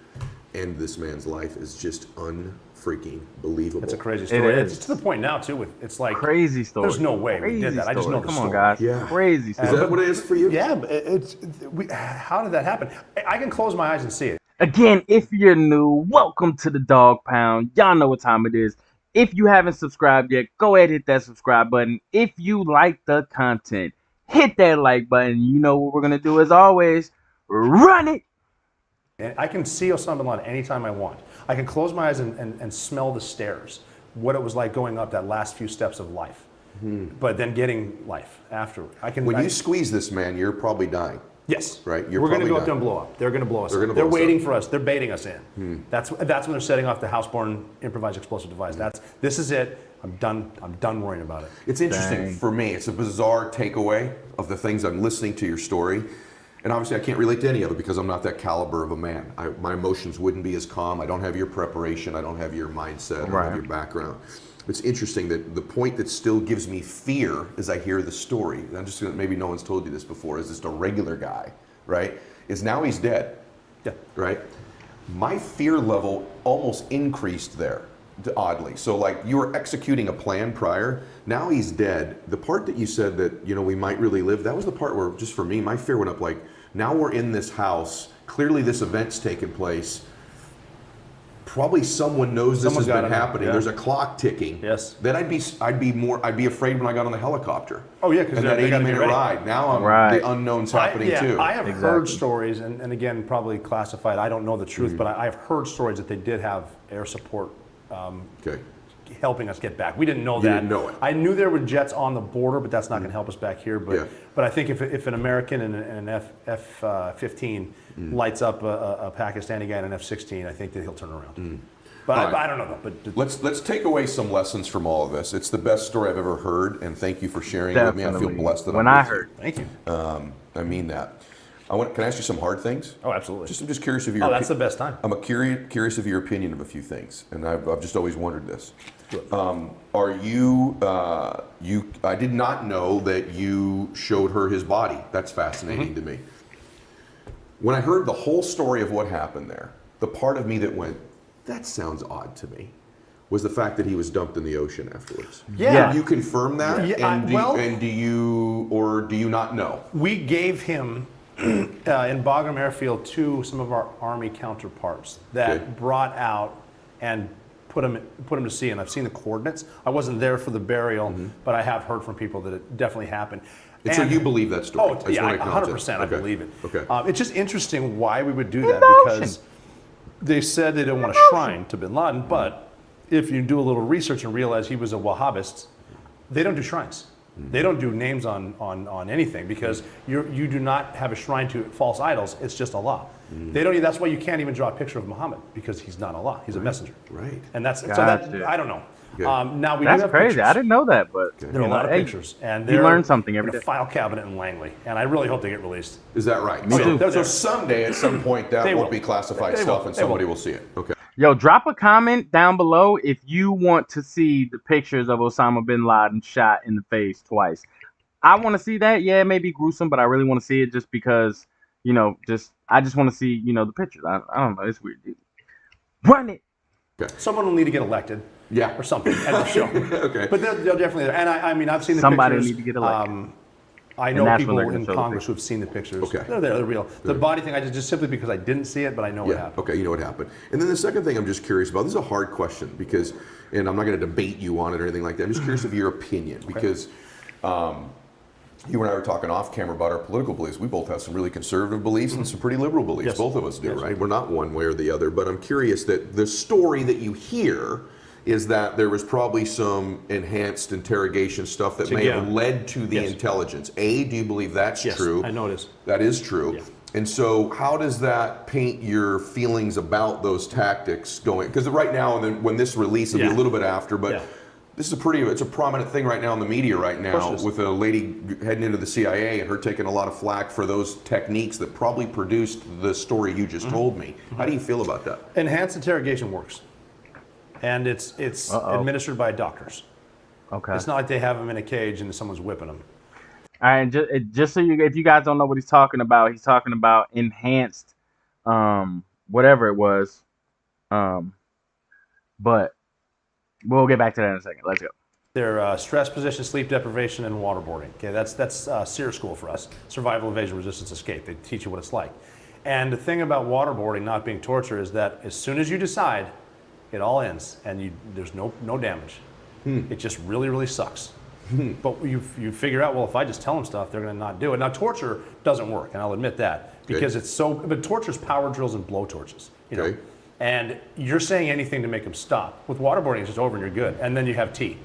end this man's life is just unfreaking believable. It's a crazy story. It is. It's to the point now too. It's like Crazy story. There's no way we did that. I just know the Come story. on, guys. Yeah. Crazy story. Is that what it is for you? Yeah, but how did that happen? I can close my eyes and see it. Again, if you're new, welcome to the Dog Pound. Y'all know what time it is. If you haven't subscribed yet, go ahead and hit that subscribe button. If you like the content, hit that like button. You know what we're going to do as always. Run it! And I can see Osama bin Laden anytime I want. I can close my eyes and smell the stairs, what it was like going up that last few steps of life, but then getting life after. When you squeeze this man, you're probably dying. Yes. Right? We're going to go up there and blow up. They're going to blow us up. They're waiting for us. They're baiting us in. That's when they're setting off the houseborn improvised explosive device. This is it. I'm done worrying about it. It's interesting for me. It's a bizarre takeaway of the things I'm listening to your story. And obviously I can't relate to any of it because I'm not that caliber of a man. My emotions wouldn't be as calm. I don't have your preparation. I don't have your mindset. I don't have your background. It's interesting that the point that still gives me fear as I hear the story, and I'm just gonna, maybe no one's told you this before, is just a regular guy, right? Is now he's dead, right? My fear level almost increased there, oddly. So like you were executing a plan prior, now he's dead. The part that you said that, we might really live, that was the part where, just for me, my fear went up like, now we're in this house, clearly this event's taken place, probably someone knows this has been happening. Yeah. There's a clock ticking. Yes. Then I'd be afraid when I got on the helicopter. Oh yeah, because that 80-minute ride. Now the unknown's happening too. I have heard stories, and again, probably classified. I don't know the truth, but I've heard stories that they did have air support. Helping us get back. We didn't know that. You didn't know it. I knew there were jets on the border, but that's not going to help us back here. But I think if an American and an F-15 lights up a Pakistani guy in an F-16, I think that he'll turn around. But I don't know. But let's take away some lessons from all of this. It's the best story I've ever heard, and thank you for sharing it with me. I feel blessed that I'm with you. Thank you. I mean that. Can I ask you some hard things? Oh, absolutely. I'm just curious of your. Oh, that's the best time. I'm curious of your opinion of a few things, and I've just always wondered this. Are you? I did not know that you showed her his body. That's fascinating to me. When I heard the whole story of what happened there, the part of me that went, that sounds odd to me, was the fact that he was dumped in the ocean afterwards. Yeah. Can you confirm that? Yeah, do you not know? We gave him in Bagram Airfield to some of our Army counterparts that brought out and put him to sea, and I've seen the coordinates. I wasn't there for the burial, but I have heard from people that it definitely happened. And so you believe that story? Oh, yeah, 100%. I believe it. Okay. It's just interesting why we would do that, because they said they didn't want a shrine to bin Laden, but if you do a little research and realize he was a Wahhabist, they don't do shrines. They don't do names on anything, because you do not have a shrine to false idols. It's just Allah. They don't. That's why you can't even draw a picture of Muhammad, because he's not Allah. He's a messenger. Right. And that's so that I don't know. Now we That's do have crazy. pictures. I didn't know that, but There are a lot of pictures, and you learn something every in a day. file cabinet in Langley, and I really hope they get released. Is that right? Me too. So someday, at some point, that won't be classified They stuff, will. and They somebody will. will see it. Okay. Yo, drop a comment down below if you want to see the pictures of Osama bin Laden shot in the face twice. I want to see that. Yeah, it may be gruesome, but I really want to see it just because, I just want to see, the pictures. I don't know. It's weird, dude. Run it. Okay. Someone will need to get elected. Yeah. Or something at the show. Okay. But they'll definitely, and I mean, I've seen the Somebody pictures. need to get elected. I And know that's people when they're gonna in show the Congress who have seen the pictures. Okay. They're there, they're real. The body thing, I just simply because I didn't see it, but I know what happened. Okay, you know what happened. And then the second thing I'm just curious about, this is a hard question because, and I'm not going to debate you on it or anything like that. I'm just curious of your opinion because You and I were talking off camera about our political beliefs. We both have some really conservative beliefs and some pretty liberal beliefs. Yes. Both of us do, Yes. right? We're not one way or the other. But I'm curious that the story that you hear is that there was probably some enhanced interrogation stuff that may have led to the Yes. intelligence. Do you believe that's Yes, true? I know it is. That is true. Yeah. And so how does that paint your feelings about those tactics going? Because right now, and then when this release will be a little bit after, but this is it's a prominent thing right now in the media right now, with a lady heading into the CIA and her taking a lot of flack for those techniques that probably produced the story you just told me. How do you feel about that? Enhanced interrogation works. And it's administered by doctors. Okay. It's not like they have them in a cage and someone's whipping them. All right, just so if you guys don't know what he's talking about enhanced, whatever it was, but we'll get back to that in a second. Let's go. They're stress position, sleep deprivation, and waterboarding. Okay, that's SEER school for us, survival, evasion, resistance, escape. They teach you what it's like. And the thing about waterboarding not being torture is that as soon as you decide, it all ends, and there's no damage. It just really, really sucks. But you figure out, well, if I just tell them stuff, they're going to not do it. Now, torture doesn't work, and I'll admit that, because it's so. But torture's power drills and blow torches, you know. And you're saying anything to make them stop. With waterboarding, it's just over and you're good, and then you have tea.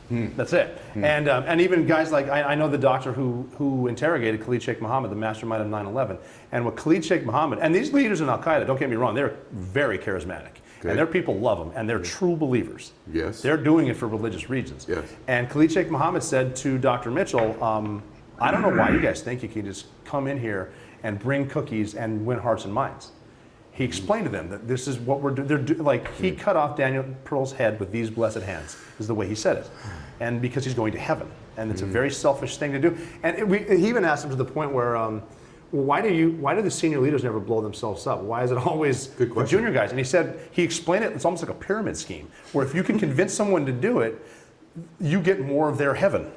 That's it. And even guys like I know the doctor who interrogated Khalid Sheikh Mohammed, the mastermind of 9/11, and what Khalid Sheikh Mohammed and these leaders in Al Qaeda, don't get me wrong, they're very charismatic. And their people love them, and they're true believers. Yes. They're doing it for religious reasons. Yes. And Khalid Sheikh Mohammed said to Dr. Mitchell, I don't know why you guys think you can just come in here and bring cookies and win hearts and minds. He explained to them that this is what we're doing. He cut off Daniel Pearl's head with these blessed hands, is the way he said it. And because he's going to heaven. And it's a very selfish thing to do. And he even asked him to the point where, why do the senior leaders never blow themselves up? Why is it always the junior guys? And he explained it, it's almost like a pyramid scheme, where if you can convince someone to do it, you get more of their heaven.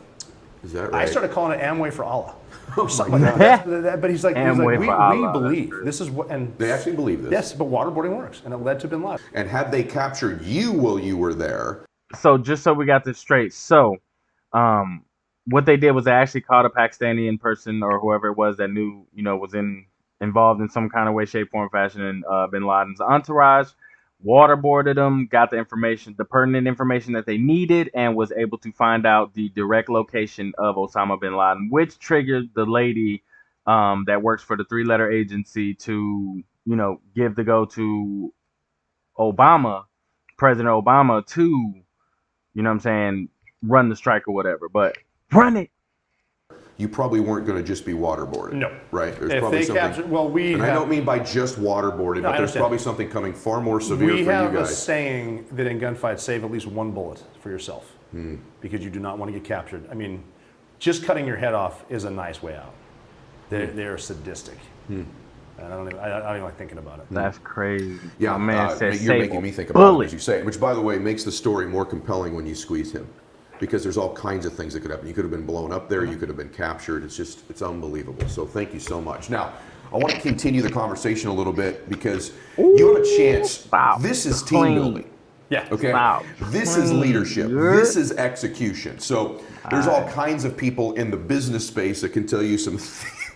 Is that right? I started calling it Amway for Allah. Oh Something like that. But he's like, we Allah, believe. This is what, and They actually believe this. yes, but waterboarding works, and it led to Bin Laden. And had they captured you while you were there, So just so we got this straight, so what they did was they actually caught a Pakistani person or whoever it was that knew, was involved in some kind of way, shape, form, fashion in Bin Laden's entourage, waterboarded them, got the pertinent information that they needed, and was able to find out the direct location of Osama bin Laden, which triggered the lady that works for the 3-letter agency to, give the go to President Obama to, run the strike or whatever. But run it. you probably weren't going to just be waterboarded. No. Right? There's If probably they something. capture, well, And I don't mean by just waterboarded, but I there's understand. probably something coming far more severe for We you have a guys. saying that in gunfights, save at least one bullet for yourself, because you do not want to get captured. I mean, just cutting your head off is a nice way out. They're sadistic. And I don't even like thinking about it. That's crazy. Yeah, My man said you're save making a me think about it bullet. as you say it, which, by the way, makes the story more compelling when you squeeze him, because there's all kinds of things that could happen. You could have been blown up there. You could have been captured. It's unbelievable. So thank you so much. Now, I want to continue the conversation a little bit because you have a chance. Wow. This is team Clean. building. Yeah. Okay. Wow. This is leadership. Yeah. This is execution. So there's all kinds of people in the business space that can tell you some.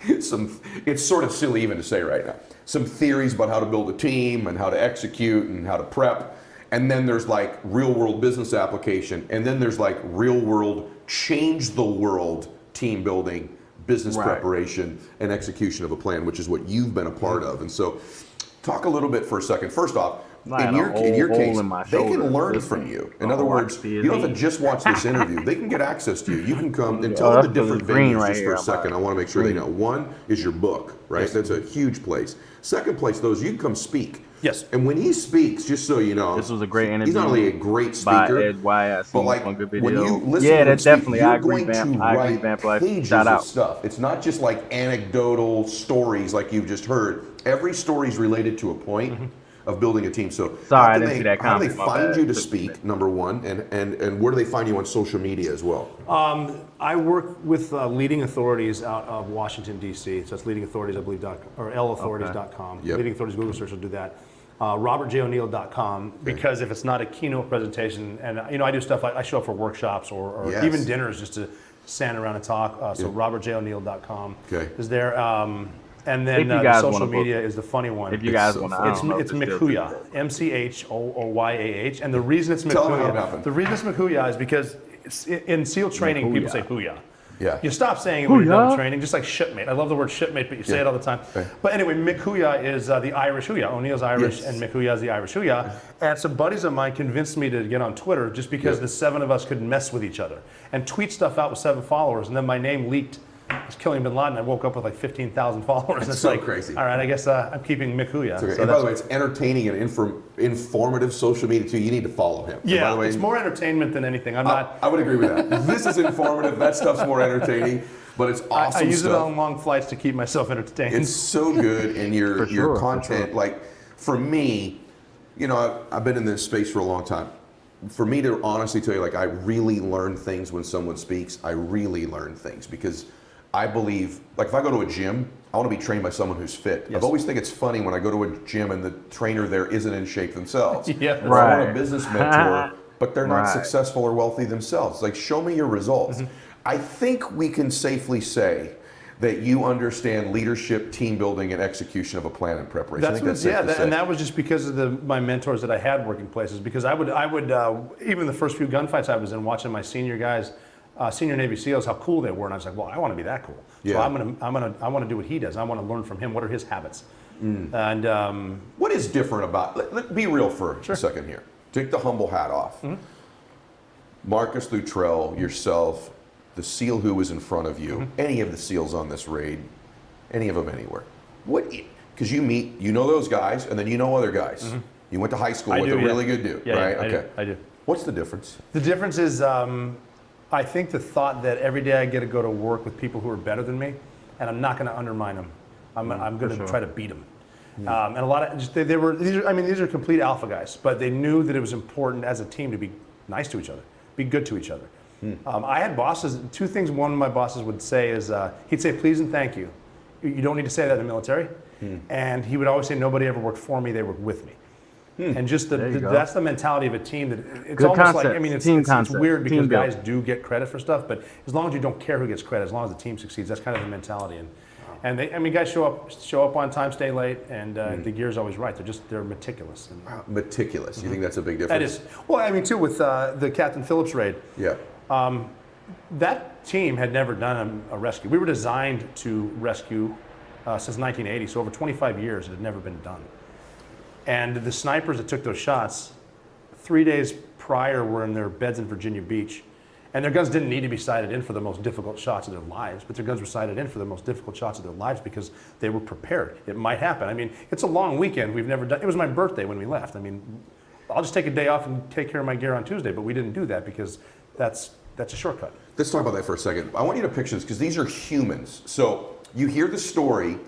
It's sort of silly even to say right now. Some theories about how to build a team and how to execute and how to prep. And then there's like real world business application. And then there's like real world change the world team building, business preparation, and execution of a plan, which is what you've been a part of. And so talk a little bit for a second. First off, in your case, they can learn from you. In other words, you don't have to just watch this interview. They can get access to you. You can come and tell them the different venues just for a second. I want to make sure they know. One is your book, right? Yes. That's a huge place. Second place, though, is you can come speak. Yes. And when he speaks, just so you know, This was a great interview. he's not only a great by speaker, Ed Wyatt. but like good when video. you listen yeah, to him that speak, definitely. you're I agree, going Vamp. to I agree, write Vamp Life. pages Shout of out. stuff. It's not just like anecdotal stories like you've just heard. Every story is related to a point of building a team. So Sorry, I how didn't see that how do they comment. My find bad. you to speak, number one, and where do they find you on social media as well? I work with leading authorities out of Washington, D.C. So it's leading authorities, I believe, or lauthorities.com. Yep. Leading authorities Google search will do that. RobertJO'Neill.com, because if it's not a keynote presentation, and I do stuff like I show up for workshops or Yes. even dinners just to stand around and talk. So robertjoneal.com is there. And then the social media is the funny one. If you guys want to, it's Mikuya, Mchoyah, and the reason it's Mikuya is because in SEAL training people say Hooyah. Yeah. You stop saying it when you're done with training, just like shipmate. I love the word shipmate, but you say it all the time. Okay. But anyway, Mikuya is the Irish Hooyah. O'Neill's Irish, and Mikuya is the Irish Hooyah. And some buddies of mine convinced me to get on Twitter just because the 7 of us could mess with each other and tweet stuff out with 7 followers, and then my name leaked. Was killing bin Laden. I woke up with like 15,000 followers. That's it's so like, crazy. All right, I guess I'm keeping Mikuya. Okay. And by the way, it's entertaining and informative social media too. You need to follow him. Yeah, by the way, it's more entertainment than anything. I would agree with that. This is informative. That stuff's more entertaining, but it's awesome. I use it on long flights to keep myself entertained. It's so good, and your content. Like for me, you know, I've been in this space for a long time. For me to honestly tell you, like I really learn things when someone speaks. I really learn things because I believe, like if I go to a gym, I want to be trained by someone who's fit. I've always think it's funny when I go to a gym and the trainer there isn't in shape themselves. Yeah, or I want a business mentor, but they're not successful or wealthy themselves. Like show me your results. I think we can safely say that you understand leadership, team building, and execution of a plan and preparation. And that was just because of my mentors that I had working places. Because I would even the first few gunfights I was in, watching my senior guys. Senior Navy SEALs, how cool they were, and I was like, well, I want to be that cool. So I want to do what he does. I want to learn from him. What are his habits? And what is different about? Let's be real for a second here. Take the humble hat off. Marcus Luttrell, yourself, the SEAL who was in front of you, any of the SEALs on this raid, any of them anywhere. What? Because you know those guys, and then you know other guys. You went to high school with a really good dude, right? Okay. I do. What's the difference? The difference is. I think the thought that every day I get to go to work with people who are better than me, and I'm not going to undermine them. I'm going to try to beat them. And a lot of these are complete alpha guys, but they knew that it was important as a team to be nice to each other, be good to each other. I had bosses. 2 things. One of my bosses would say is he'd say please and thank you. You don't need to say that in the military. And he would always say nobody ever worked for me; they worked with me. And just that's the mentality of a team. That it's Good almost concept. like it's weird because guys do get credit for stuff, but as long as you don't care who gets credit, as long as the team succeeds, that's kind of the mentality. And guys show up on time, stay late, and the gear's always right. They're meticulous. Meticulous. You think that's a big difference? That is. Well, I mean too with the Captain Phillips raid. Yeah. That team had never done a rescue. We were designed to rescue since 1980, so over 25 years it had never been done. And the snipers that took those shots, 3 days prior were in their beds in Virginia Beach. And their guns didn't need to be sighted in for the most difficult shots of their lives, but their guns were sighted in for the most difficult shots of their lives because they were prepared. It might happen. I mean, it's a long weekend. We've never done, it was my birthday when we left. I mean, I'll just take a day off and take care of my gear on Tuesday, but we didn't do that because that's a shortcut. Let's talk about that for a second. I want you to picture this because these are humans. So you hear the story,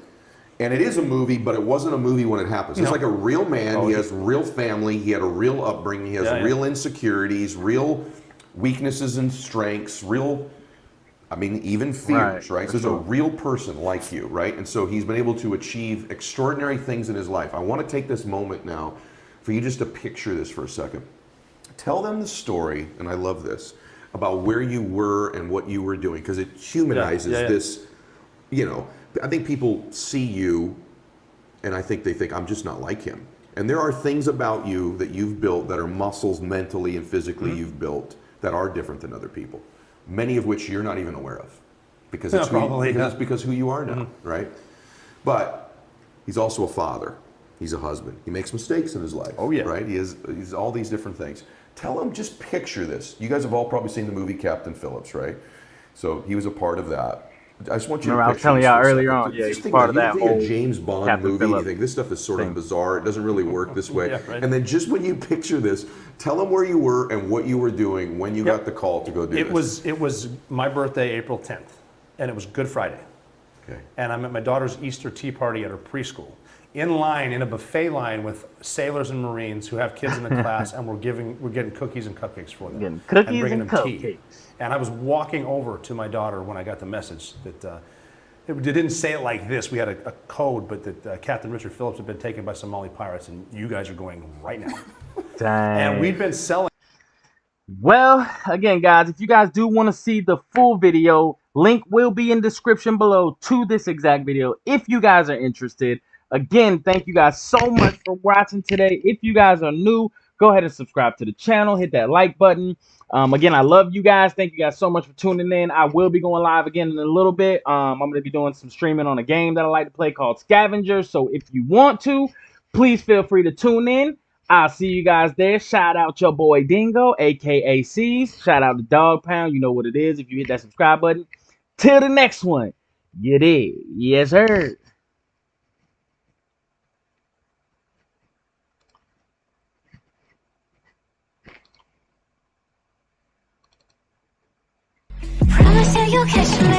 and it is a movie, but it wasn't a movie when it happens. He's like a real man. He has real family. He had a real upbringing. He has real insecurities, real weaknesses and strengths, even fears, right? So he's a real person like you, right? And so he's been able to achieve extraordinary things in his life. I want to take this moment now for you just to picture this for a second. Tell them the story, and I love this, about where you were and what you were doing, because it humanizes this, I think people see you, and I think they think, I'm just not like him. And there are things about you that you've built that are muscles mentally and physically you've built that are different than other people, many of which you're not even aware of, because it's who you are now, right? But he's also a father. He's a husband. He makes mistakes in his life. Oh yeah, right. He's all these different things. Tell him, just picture this. You guys have all probably seen the movie Captain Phillips, right? So he was a part of that. I just want you to picture. I was telling y'all earlier on. Yeah, he's part of that whole James Bond movie. You think this stuff is sort of bizarre. It doesn't really work this way. And then just when you picture this, tell him where you were and what you were doing when you got the call to go do this. It was my birthday, April 10th, and it was Good Friday. Okay. And I'm at my daughter's Easter tea party at her preschool, in a buffet line with sailors and Marines who have kids in the class, and we're getting cookies and cupcakes for them. Getting cookies and bringing and them cupcakes. tea. And I was walking over to my daughter when I got the message that it didn't say it like this. We had a code, but that Captain Richard Phillips had been taken by Somali pirates, and you guys are going right now. Dang. And we'd been selling. Well, again, guys, if you guys do want to see the full video, link will be in description below to this exact video if you guys are interested. Again, thank you guys so much for watching today. If you guys are new, go ahead and subscribe to the channel. Hit that like button. Again, I love you guys. Thank you guys so much for tuning in. I will be going live again in a little bit. I'm going to be doing some streaming on a game that I like to play called Scavenger. So if you want to, please feel free to tune in. I'll see you guys there. Shout out your boy Dingo, aka C's. Shout out to Dog Pound. You know what it is if you hit that subscribe button. Till the next one. You did. Yes, sir. Promise you you'll catch me.